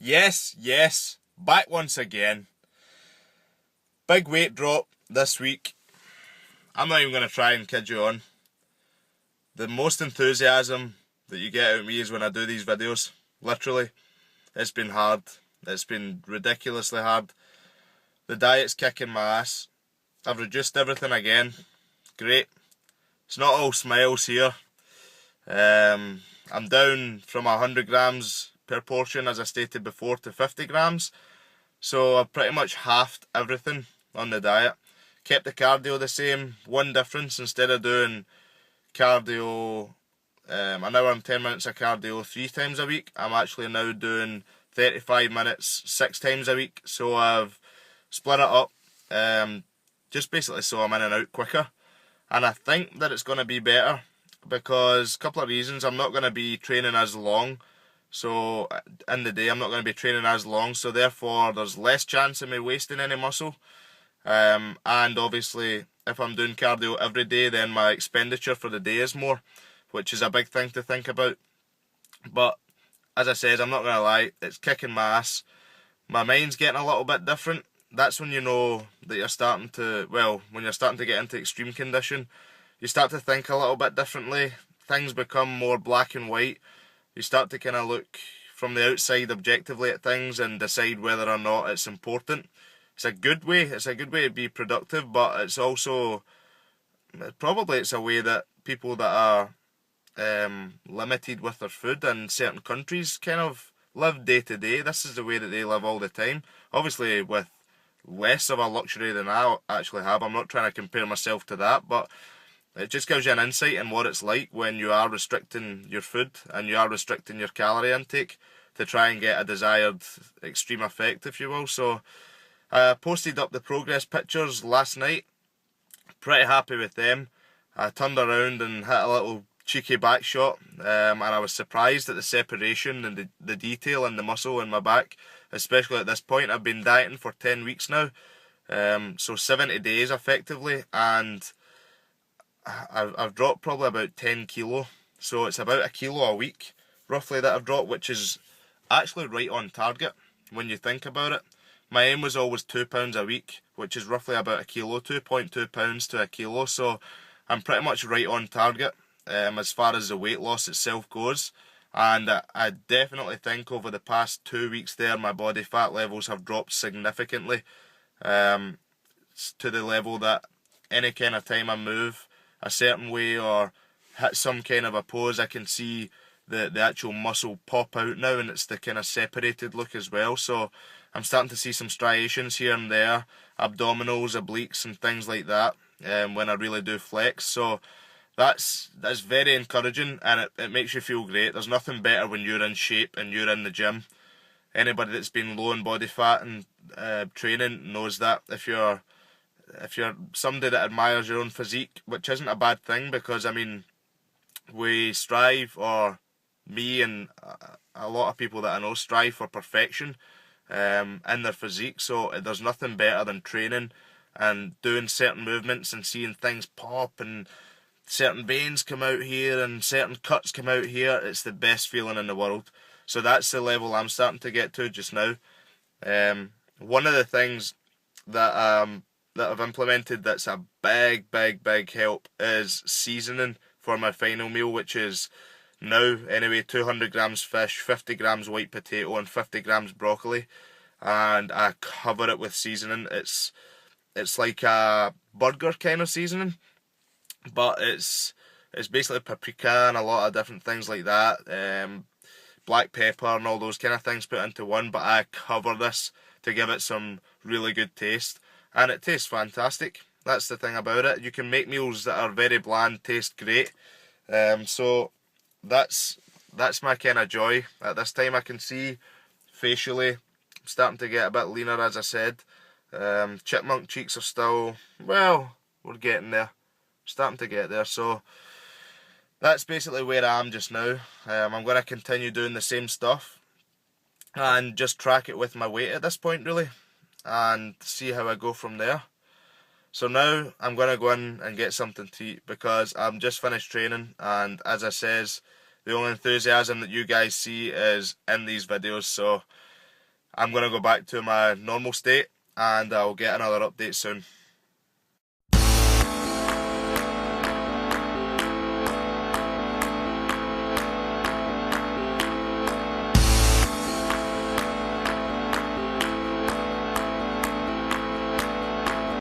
Yes, back once again. Big weight drop this week. I'm not even going to try and kid you on. The most enthusiasm that you get out of me is when I do these videos. Literally, it's been hard. It's been ridiculously hard. The diet's kicking my ass. I've reduced everything again. Great. It's not all smiles here. I'm down from 100 grams per portion, as I stated before, to 50 grams. So I've pretty much halved everything on the diet. Kept the cardio the same. One difference, instead of doing cardio, an hour and 10 minutes of cardio 3 times a week, I'm actually now doing 35 minutes 6 times a week. So I've split it up, just basically so I'm in and out quicker. And I think that it's going to be better because a couple of reasons. I'm not going to be training as long. So in the day I'm not going to be training as long, so therefore there's less chance of me wasting any muscle. And obviously if I'm doing cardio every day, then my expenditure for the day is more, which is a big thing to think about. But as I said, I'm not going to lie, it's kicking my ass. My mind's getting a little bit different. That's when you know that you're starting to, when you're starting to get into extreme condition, you start to think a little bit differently. Things become more black and white. You start to kind of look from the outside objectively at things and decide whether or not it's important. It's a good way. It's a good way to be productive, but it's also probably it's a way that people that are limited with their food in certain countries kind of live day to day. This is the way that they live all the time. Obviously with less of a luxury than I actually have. I'm not trying to compare myself to that, but it just gives you an insight in what it's like when you are restricting your food and you are restricting your calorie intake to try and get a desired extreme effect, if you will. So I posted up the progress pictures last night. Pretty happy with them. I turned around and hit a little cheeky back shot, and I was surprised at the separation and the detail in the muscle in my back, especially at this point. I've been dieting for 10 weeks now, so 70 days effectively, and I've dropped probably about 10 kilo, so it's about a kilo a week roughly that I've dropped, which is actually right on target when you think about it. My aim was always 2 pounds a week, which is roughly about a kilo, 2.2 pounds to a kilo, so I'm pretty much right on target as far as the weight loss itself goes. And I definitely think over the past 2 weeks there, my body fat levels have dropped significantly, to the level that any kind of time I move a certain way or hit some kind of a pose, I can see the actual muscle pop out now, and it's the kind of separated look as well. So I'm starting to see some striations here and there, abdominals, obliques and things like that, when I really do flex. So that's very encouraging, and it makes you feel great. There's nothing better when you're in shape and you're in the gym. Anybody that's been low in body fat and training knows that. If you're somebody that admires your own physique, which isn't a bad thing, because I mean, we strive, or me and a lot of people that I know strive for perfection in their physique. So there's nothing better than training and doing certain movements and seeing things pop and certain veins come out here and certain cuts come out here. It's the best feeling in the world. So that's the level I'm starting to get to just now. One of the things that I've implemented that's a big help is seasoning for my final meal, which is now anyway 200 grams fish, 50 grams white potato and 50 grams broccoli, and I cover it with seasoning. It's like a burger kind of seasoning, but it's basically paprika and a lot of different things like that, black pepper and all those kind of things put into one, but I cover this to give it some really good taste, and it tastes fantastic. That's the thing about it. You can make meals that are very bland taste great. So that's my kind of joy. At this time I can see facially I'm starting to get a bit leaner, as I said. Chipmunk cheeks are still, we're getting there. Starting to get there. So that's basically where I am just now. I'm going to continue doing the same stuff and just track it with my weight at this point really, and see how I go from there. So now I'm going to go in and get something to eat because I'm just finished training, and as the only enthusiasm that you guys see is in these videos. So I'm going to go back to my normal state, and I'll get another update soon.